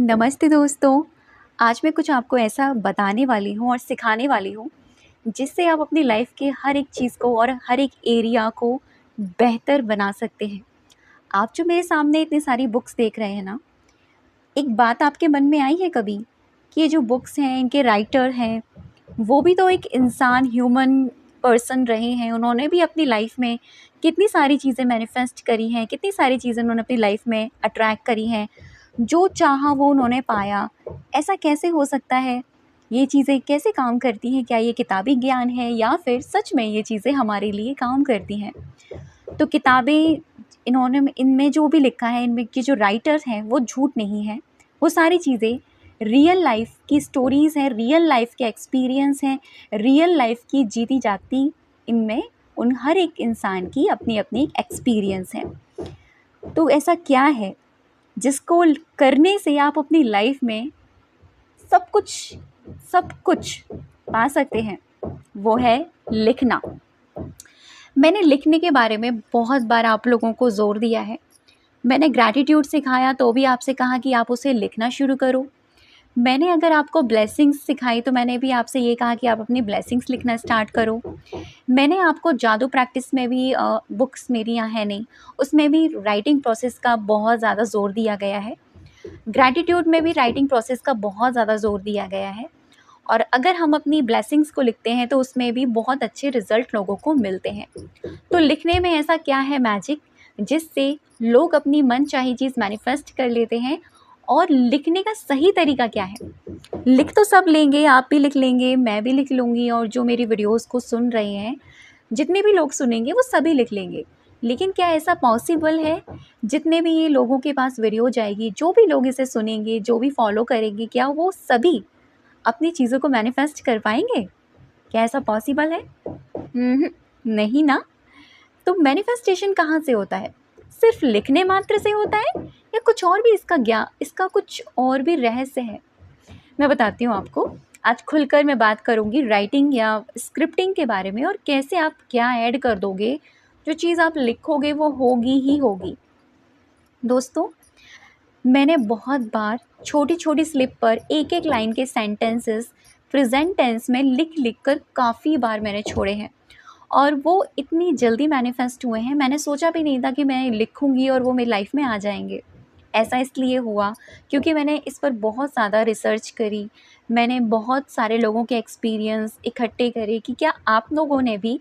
नमस्ते दोस्तों। आज मैं कुछ आपको ऐसा बताने वाली हूँ और सिखाने वाली हूँ जिससे आप अपनी लाइफ के हर एक चीज़ को और हर एक एरिया को बेहतर बना सकते हैं। आप जो मेरे सामने इतनी सारी बुक्स देख रहे हैं ना, एक बात आपके मन में आई है कभी कि ये जो बुक्स हैं इनके राइटर हैं वो भी तो एक इंसान ह्यूमन पर्सन रहे हैं। उन्होंने भी अपनी लाइफ में कितनी सारी चीज़ें मैनिफेस्ट करी हैं, कितनी सारी चीज़ें उन्होंने अपनी लाइफ में अट्रैक्ट करी हैं, जो चाहा वो उन्होंने पाया। ऐसा कैसे हो सकता है? ये चीज़ें कैसे काम करती हैं? क्या ये किताबी ज्ञान है या फिर सच में ये चीज़ें हमारे लिए काम करती हैं? तो किताबें इन्होंने इनमें जो भी लिखा है, इनमें के जो राइटर्स हैं वो झूठ नहीं है। वो सारी चीज़ें रियल लाइफ की स्टोरीज़ हैं, रियल लाइफ के एक्सपीरियंस हैं, रियल लाइफ की जीती जाती इनमें उन हर एक इंसान की अपनी अपनी एक्सपीरियंस है। तो ऐसा क्या है जिसको करने से आप अपनी लाइफ में सब कुछ पा सकते हैं? वो है लिखना। मैंने लिखने के बारे में बहुत बार आप लोगों को ज़ोर दिया है। मैंने ग्रैटिट्यूड सिखाया तो भी आपसे कहा कि आप उसे लिखना शुरू करो। मैंने अगर आपको ब्लेसिंग्स सिखाई तो मैंने भी आपसे ये कहा कि आप अपनी ब्लेसिंग्स लिखना स्टार्ट करो। मैंने आपको जादू प्रैक्टिस में भी बुक्स मेरी यहाँ है नहीं, उसमें भी राइटिंग प्रोसेस का बहुत ज़्यादा ज़ोर दिया गया है। ग्रैटिट्यूड में भी राइटिंग प्रोसेस का बहुत ज़्यादा ज़ोर दिया गया है। और अगर हम अपनी ब्लेसिंग्स को लिखते हैं तो उसमें भी बहुत अच्छे रिजल्ट लोगों को मिलते हैं। तो लिखने में ऐसा क्या है मैजिक जिससे लोग अपनी मनचाही चीज़ मैनिफेस्ट कर लेते हैं? और लिखने का सही तरीका क्या है? लिख तो सब लेंगे, आप भी लिख लेंगे, मैं भी लिख लूँगी, और जो मेरी वीडियोस को सुन रहे हैं जितने भी लोग सुनेंगे वो सभी लिख लेंगे। लेकिन क्या ऐसा पॉसिबल है? जितने भी ये लोगों के पास वीडियो जाएगी, जो भी लोग इसे सुनेंगे, जो भी फॉलो करेंगे, क्या वो सभी अपनी चीज़ों को मैनिफेस्ट कर पाएंगे? क्या ऐसा पॉसिबल है? नहीं ना। तो मैनिफेस्टेशन कहाँ से होता है? सिर्फ लिखने मात्र से होता है या कुछ और भी इसका कुछ और भी रहस्य है? मैं बताती हूँ आपको। आज खुलकर मैं बात करूँगी राइटिंग या स्क्रिप्टिंग के बारे में, और कैसे आप क्या ऐड कर दोगे, जो चीज़ आप लिखोगे वो होगी ही होगी। दोस्तों, मैंने बहुत बार छोटी छोटी स्लिप पर एक एक लाइन के सेंटेंसेस प्रेजेंट टेंस में लिख लिख कर काफ़ी बार मैंने छोड़े हैं, और वो इतनी जल्दी मैनिफेस्ट हुए हैं, मैंने सोचा भी नहीं था कि मैं लिखूंगी और वो मेरी लाइफ में आ जाएंगे। ऐसा इसलिए हुआ क्योंकि मैंने इस पर बहुत ज़्यादा रिसर्च करी। मैंने बहुत सारे लोगों के एक्सपीरियंस इकट्ठे करे कि क्या आप लोगों ने भी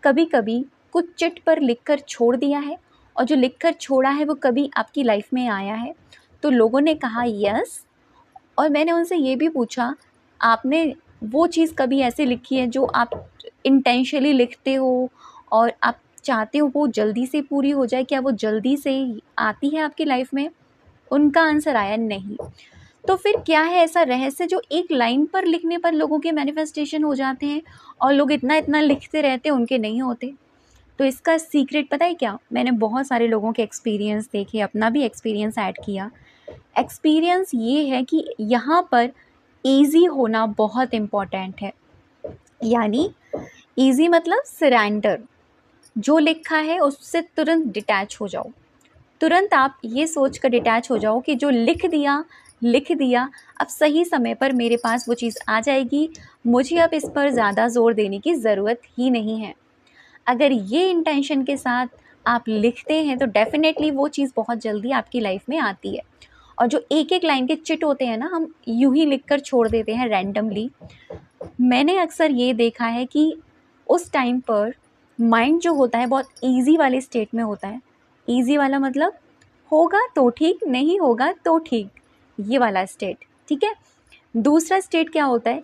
कभी कभी कुछ चिट पर लिख कर छोड़ दिया है, और जो लिख कर छोड़ा है वो कभी आपकी लाइफ में आया है? तो लोगों ने कहा यस। और मैंने उनसे ये भी पूछा, आपने वो चीज़ कभी ऐसे लिखी है जो आप इंटेंशनली लिखते हो और आप चाहते हो वो जल्दी से पूरी हो जाए? क्या वो जल्दी से आती है आपकी लाइफ में? उनका आंसर आया नहीं। तो फिर क्या है ऐसा रहस्य जो एक लाइन पर लिखने पर लोगों के मैनिफेस्टेशन हो जाते हैं और लोग इतना इतना लिखते रहते हैं, उनके नहीं होते? तो इसका सीक्रेट पता है क्या? मैंने बहुत सारे लोगों के एक्सपीरियंस देखे, अपना भी एक्सपीरियंस ऐड किया। एक्सपीरियंस ये है कि यहाँ पर ईज़ी होना बहुत इम्पॉर्टेंट है। यानी ईज़ी मतलब सरेंडर। जो लिखा है उससे तुरंत डिटैच हो जाओ। तुरंत आप ये सोच कर डिटैच हो जाओ कि जो लिख दिया, अब सही समय पर मेरे पास वो चीज़ आ जाएगी, मुझे अब इस पर ज़्यादा ज़ोर देने की ज़रूरत ही नहीं है। अगर ये इंटेंशन के साथ आप लिखते हैं तो डेफ़िनेटली वो चीज़ बहुत जल्दी आपकी लाइफ में आती है। और जो एक एक लाइन के चिट होते हैं ना, हम यूं ही लिख कर छोड़ देते हैं रैंडमली। मैंने अक्सर ये देखा है कि उस टाइम पर माइंड जो होता है बहुत इजी वाले स्टेट में होता है। इजी वाला मतलब होगा तो ठीक, नहीं होगा तो ठीक, ये वाला स्टेट, ठीक है। दूसरा स्टेट क्या होता है?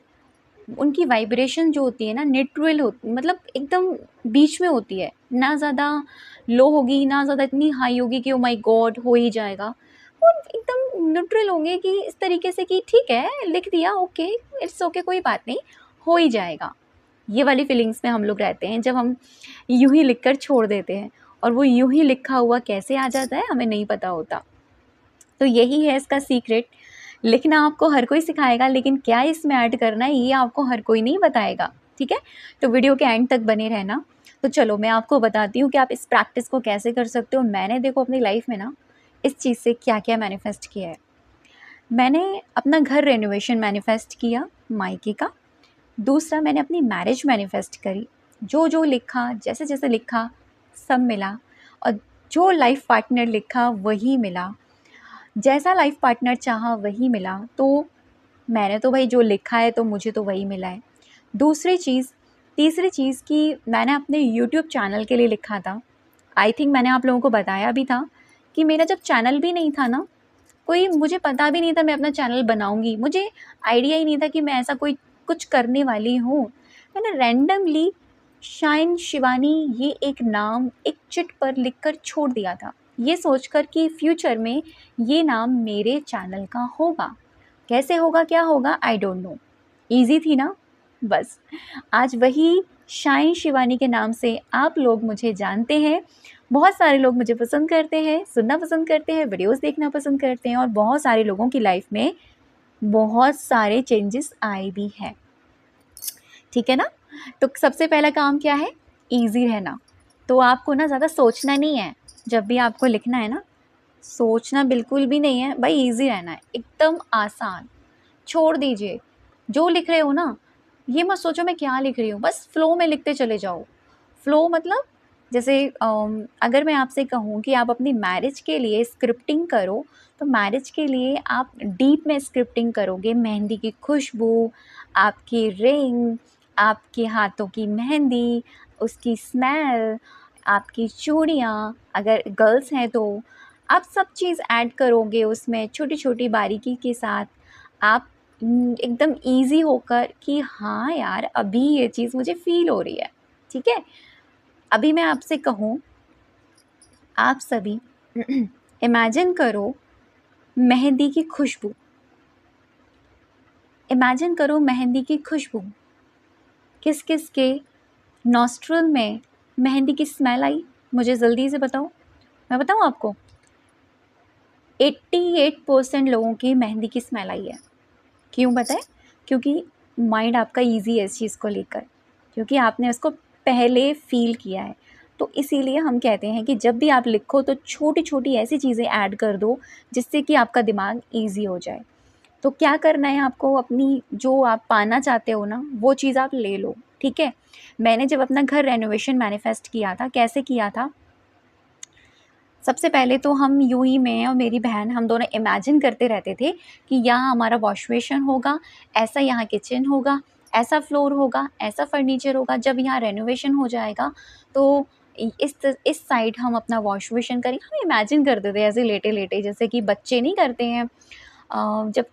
उनकी वाइब्रेशन जो होती है ना, न्यूट्रल होती, मतलब एकदम बीच में होती है, ना ज़्यादा लो होगी ना ज़्यादा इतनी हाई होगी कि ओ माय गॉड हो ही जाएगा। वो एकदम न्यूट्रल होंगे कि इस तरीके से कि ठीक है, लिख दिया, ओके, इट्स ओके, कोई बात नहीं, हो ही जाएगा। ये वाली फीलिंग्स में हम लोग रहते हैं जब हम यूं ही लिख कर छोड़ देते हैं, और वो यूं ही लिखा हुआ कैसे आ जाता है हमें नहीं पता होता। तो यही है इसका सीक्रेट। लिखना आपको हर कोई सिखाएगा, लेकिन क्या इसमें ऐड करना है ये आपको हर कोई नहीं बताएगा, ठीक है। तो वीडियो के एंड तक बने रहना। तो चलो मैं आपको बताती हूँ कि आप इस प्रैक्टिस को कैसे कर सकते हो। मैंने देखो अपनी लाइफ में ना इस चीज़ से क्या क्या मैनिफेस्ट किया है। मैंने अपना घर रेनोवेशन मैनिफेस्ट किया मायके का। दूसरा, मैंने अपनी मैरिज मैनिफेस्ट करी। जो जो लिखा, जैसे जैसे लिखा, सब मिला। और जो लाइफ पार्टनर लिखा वही मिला, जैसा लाइफ पार्टनर चाहा वही मिला। तो मैंने तो भाई जो लिखा है तो मुझे तो वही मिला है। तीसरी चीज़ कि मैंने अपने यूट्यूब चैनल के लिए लिखा था। आई थिंक मैंने आप लोगों को बताया भी था कि मेरा जब चैनल भी नहीं था ना, कोई मुझे पता भी नहीं था मैं अपना चैनल बनाऊंगी, मुझे आइडिया ही नहीं था कि मैं ऐसा कोई कुछ करने वाली हूँ। मैंने रैंडमली शाइन शिवानी ये एक नाम एक चिट पर लिखकर छोड़ दिया था, ये सोचकर कि फ्यूचर में ये नाम मेरे चैनल का होगा। कैसे होगा, क्या होगा, आई डोंट नो। ईजी थी ना। बस आज वही शाइन शिवानी के नाम से आप लोग मुझे जानते हैं। बहुत सारे लोग मुझे पसंद करते हैं, सुनना पसंद करते हैं, वीडियोस देखना पसंद करते हैं, और बहुत सारे लोगों की लाइफ में बहुत सारे चेंजेस आए भी हैं। ठीक है ना। तो सबसे पहला काम क्या है, ईजी रहना। तो आपको ना ज़्यादा सोचना नहीं है, जब भी आपको लिखना है ना, सोचना बिल्कुल भी नहीं है भाई, ईजी रहना है, एकदम आसान। छोड़ दीजिए जो लिख रहे हो ना, ये मत सोचो मैं क्या लिख रही हूँ, बस फ्लो में लिखते चले जाओ। फ्लो मतलब जैसे अगर मैं आपसे कहूँ कि आप अपनी मैरिज के लिए स्क्रिप्टिंग करो, तो मैरिज के लिए आप डीप में स्क्रिप्टिंग करोगे। मेहंदी की खुशबू, आपकी रिंग, आपके हाथों की मेहंदी, उसकी स्मेल, आपकी चूड़ियाँ, अगर गर्ल्स हैं तो आप सब चीज़ ऐड करोगे उसमें छोटी छोटी बारीकी के साथ। आप एकदम ईजी होकर कि हाँ यार अभी ये चीज़ मुझे फील हो रही है। ठीक है। अभी मैं आपसे कहूँ, आप सभी इमेजिन करो मेहंदी की खुशबू। इमेजिन करो मेहंदी की खुशबू। किस किस के नॉस्ट्रल में मेहंदी की स्मेल आई, मुझे जल्दी से बताओ। मैं बताऊँ आपको, 88% लोगों की मेहंदी की स्मेल आई है। क्यों बताएं? क्योंकि माइंड आपका इजी है इस चीज़ को लेकर, क्योंकि आपने उसको पहले फील किया है। तो इसीलिए हम कहते हैं कि जब भी आप लिखो तो छोटी छोटी ऐसी चीज़ें ऐड कर दो जिससे कि आपका दिमाग इजी हो जाए। तो क्या करना है आपको, अपनी जो आप पाना चाहते हो ना वो चीज़ आप ले लो। ठीक है। मैंने जब अपना घर रेनोवेशन मैनिफेस्ट किया था, कैसे किया था, सबसे पहले तो हम यूं ही, मैं और मेरी बहन, हम दोनों इमेजिन करते रहते थे कि यहाँ हमारा वॉश बेसिन होगा, ऐसा यहाँ किचन होगा, ऐसा फ्लोर होगा, ऐसा फर्नीचर होगा। जब यहाँ रेनोवेशन हो जाएगा तो इस साइड हम अपना वॉश बेसिन करेंगे। हम इमेजिन करते थे ऐसे लेटे लेटे, जैसे कि बच्चे नहीं करते हैं। जब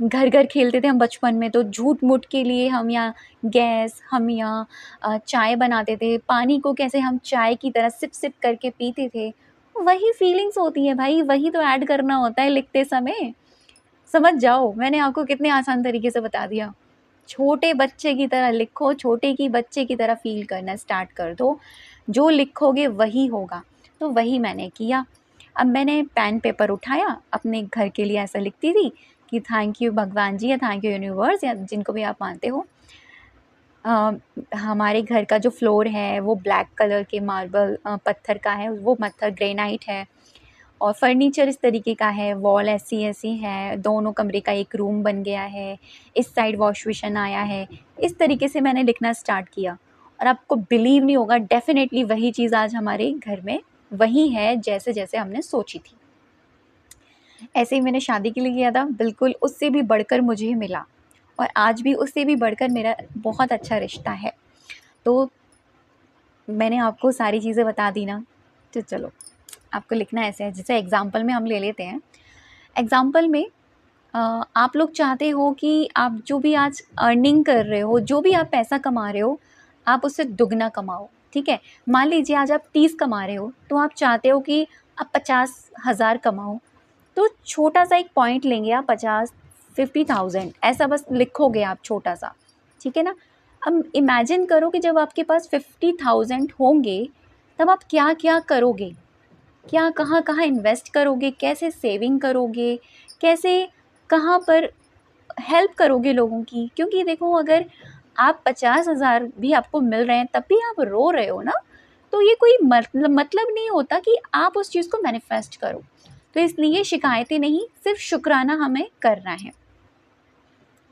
घर घर खेलते थे हम बचपन में, तो झूठ मूठ के लिए हम यहाँ गैस, हम यहाँ चाय बनाते थे, पानी को कैसे हम चाय की तरह सिप सिप करके पीते थे। वही फीलिंग्स होती है भाई, वही तो ऐड करना होता है लिखते समय। समझ जाओ, मैंने आपको कितने आसान तरीके से बता दिया। छोटे बच्चे की तरह लिखो, छोटे की बच्चे की तरह फील करना स्टार्ट कर दो। जो लिखोगे वही होगा। तो वही मैंने किया। अब मैंने पेन पेपर उठाया, अपने घर के लिए ऐसा लिखती थी कि थैंक यू भगवान जी, या थैंक यू यूनिवर्स, या जिनको भी आप मानते हो। हमारे घर का जो फ्लोर है वो ब्लैक कलर के मार्बल पत्थर का है, वो पत्थर ग्रेनाइट है। और फर्नीचर इस तरीके का है, वॉल ऐसी ऐसी है, दोनों कमरे का एक रूम बन गया है, इस साइड वॉश बेसिन आया है। इस तरीके से मैंने लिखना स्टार्ट किया, और आपको बिलीव नहीं होगा, डेफिनेटली वही चीज़ आज हमारे घर में वही है जैसे जैसे हमने सोची थी। ऐसे ही मैंने शादी के लिए किया था, बिल्कुल उससे भी बढ़कर मुझे मिला, और आज भी उससे भी बढ़कर मेरा बहुत अच्छा रिश्ता है। तो मैंने आपको सारी चीज़ें बता दी ना। तो चलो, आपको लिखना ऐसे है, जैसे एग्ज़ाम्पल में हम ले लेते हैं। एग्ज़ाम्पल में आप लोग चाहते हो कि आप जो भी आज अर्निंग कर रहे हो, जो भी आप पैसा कमा रहे हो, आप उससे दुगना कमाओ। ठीक है। मान लीजिए आज आप 30 कमा रहे हो, तो आप चाहते हो कि आप 50,000 कमाओ। तो छोटा सा एक पॉइंट लेंगे आप, 50,000 ऐसा बस लिखोगे आप छोटा सा। ठीक है ना। अब इमेजिन करो कि जब आपके पास 50,000 होंगे तब आप क्या क्या करोगे, क्या कहाँ कहाँ इन्वेस्ट करोगे, कैसे सेविंग करोगे, कैसे कहाँ पर हेल्प करोगे लोगों की। क्योंकि देखो, अगर आप 50,000 भी आपको मिल रहे हैं तब भी आप रो रहे हो ना, तो ये कोई मतलब नहीं होता कि आप उस चीज़ को मैनिफेस्ट करो। तो इसलिए शिकायतें नहीं, सिर्फ शुक्राना हमें करना है।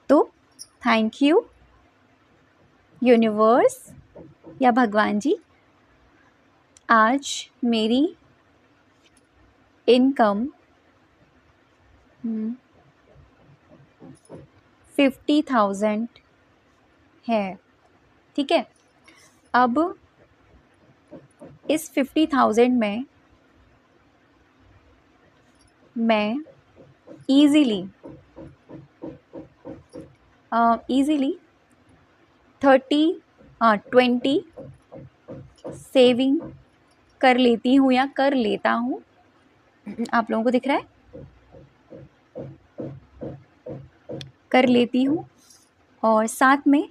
तो थैंक यू यूनिवर्स या भगवान जी, आज मेरी इनकम 50,000 है। ठीक है, अब इस 50,000 में मैं ईज़िली 20 सेविंग कर लेती हूँ या कर लेता हूँ। आप लोगों को दिख रहा है? कर लेती हूँ, और साथ में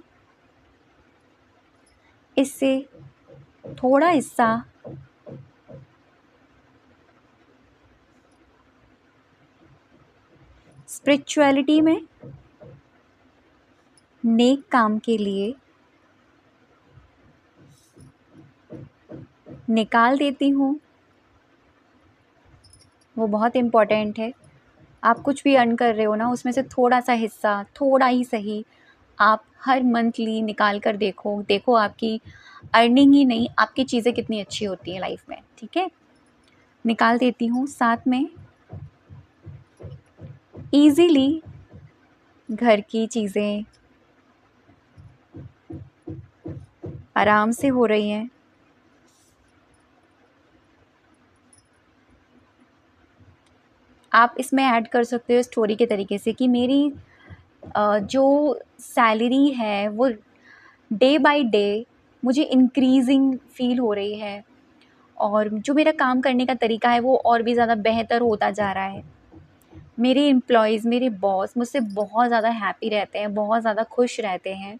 इससे थोड़ा हिस्सा स्पिरिचुअलिटी में, नेक काम के लिए निकाल देती हूँ। वो बहुत इम्पॉर्टेंट है। आप कुछ भी अर्न कर रहे हो ना, उसमें से थोड़ा सा हिस्सा, थोड़ा ही सही, आप हर मंथली निकाल कर देखो आपकी अर्निंग ही नहीं, आपकी चीज़ें कितनी अच्छी होती हैं लाइफ में। ठीक है, निकाल देती हूँ। साथ में ईज़िली घर की चीज़ें आराम से हो रही हैं। आप इसमें ऐड कर सकते हो स्टोरी के तरीके से कि मेरी जो सैलरी है वो डे बाय डे मुझे इंक्रीजिंग फील हो रही है, और जो मेरा काम करने का तरीका है वो और भी ज़्यादा बेहतर होता जा रहा है। मेरे एम्प्लॉयज़, मेरे बॉस मुझसे बहुत ज़्यादा हैप्पी रहते हैं, बहुत ज़्यादा खुश रहते हैं।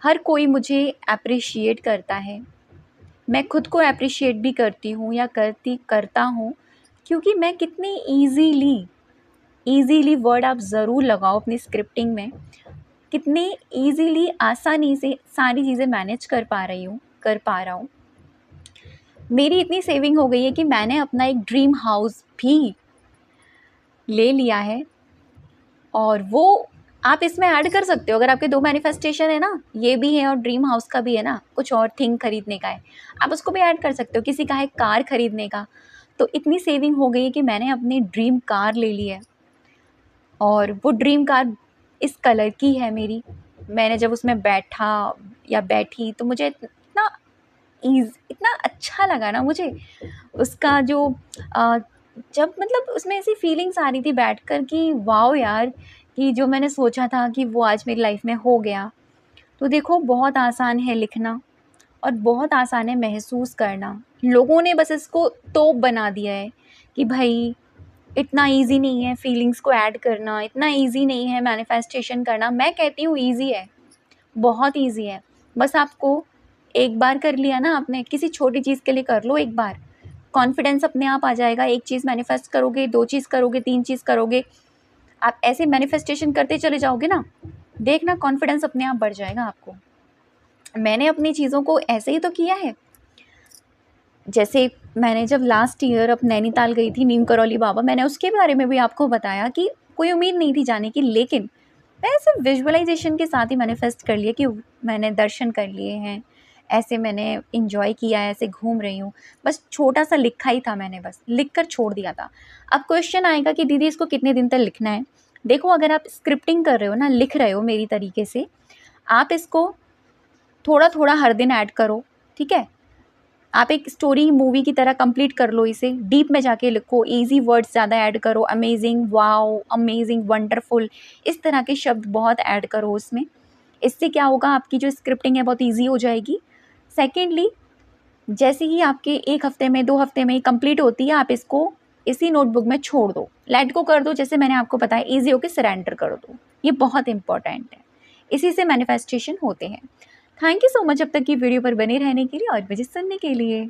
हर कोई मुझे एप्रिशिएट करता है। मैं खुद को एप्रिशिएट भी करती हूँ या करता हूँ, क्योंकि मैं कितनी ईज़िली वर्ड आप ज़रूर लगाओ अपनी स्क्रिप्टिंग में, कितने ईज़िली आसानी से सारी चीज़ें मैनेज कर पा रहा हूँ। मेरी इतनी सेविंग हो गई है कि मैंने अपना एक ड्रीम हाउस भी ले लिया है, और वो आप इसमें ऐड कर सकते हो। अगर आपके 2 मैनिफेस्टेशन है ना, ये भी है और ड्रीम हाउस का भी है ना, कुछ और थिंग खरीदने का है, आप उसको भी ऐड कर सकते हो। किसी का है कार खरीदने का, तो इतनी सेविंग हो गई है कि मैंने अपनी ड्रीम कार ले ली है, और वो ड्रीम कार इस कलर की है मेरी। मैंने जब उसमें बैठा या बैठी तो मुझे इतना अच्छा लगा ना मुझे, उसका जो जब मतलब उसमें ऐसी फीलिंग्स आ रही थी बैठकर कि वाओ यार, कि जो मैंने सोचा था कि वो आज मेरी लाइफ में हो गया। तो देखो, बहुत आसान है लिखना और बहुत आसान है महसूस करना। लोगों ने बस इसको तोप बना दिया है कि भाई इतना इजी नहीं है फीलिंग्स को ऐड करना, इतना इजी नहीं है मैनिफेस्टेशन करना। मैं कहती हूँ इजी है, बहुत इजी है। बस आपको एक बार कर लिया ना आपने, किसी छोटी चीज़ के लिए कर लो एक बार, कॉन्फिडेंस अपने आप आ जाएगा। एक चीज़ मैनिफेस्ट करोगे, 2 चीज़ करोगे, 3 चीज़ करोगे, आप ऐसे मैनिफेस्टेशन करते चले जाओगे ना, देखना कॉन्फिडेंस अपने आप बढ़ जाएगा आपको। मैंने अपनी चीज़ों को ऐसे ही तो किया है। जैसे मैंने जब लास्ट ईयर अब नैनीताल गई थी, नीम करौली बाबा, मैंने उसके बारे में भी आपको बताया कि कोई उम्मीद नहीं थी जाने की, लेकिन मैं सिर्फ विजुअलाइजेशन के साथ ही मैनिफेस्ट कर लिया कि मैंने दर्शन कर लिए हैं, ऐसे मैंने इंजॉय किया है, ऐसे घूम रही हूँ। बस छोटा सा लिखा ही था, मैंने बस लिख कर छोड़ दिया था। अब क्वेश्चन आएगा कि दीदी इसको कितने दिन तक लिखना है। देखो, अगर आप स्क्रिप्टिंग कर रहे हो ना, लिख रहे हो मेरी तरीके से, आप इसको थोड़ा थोड़ा हर दिन ऐड करो। ठीक है, आप एक स्टोरी मूवी की तरह कंप्लीट कर लो इसे, डीप में जाके लिखो, इजी वर्ड्स ज़्यादा ऐड करो, अमेजिंग, वाओ, अमेजिंग, वंडरफुल, इस तरह के शब्द बहुत ऐड करो उसमें। इससे क्या होगा, आपकी जो स्क्रिप्टिंग है बहुत ईजी हो जाएगी। सेकेंडली, जैसे ही आपके 1 हफ्ते में 2 हफ्ते में कंप्लीट होती है, आप इसको इसी नोटबुक में छोड़ दो, लेट गो कर दो, जैसे मैंने आपको बताया, ईजी होकर सरेंडर कर दो। ये बहुत इंपॉर्टेंट है, इसी से मैनिफेस्टेशन होते हैं। थैंक यू सो मच अब तक की वीडियो पर बने रहने के लिए और मुझे सुनने के लिए।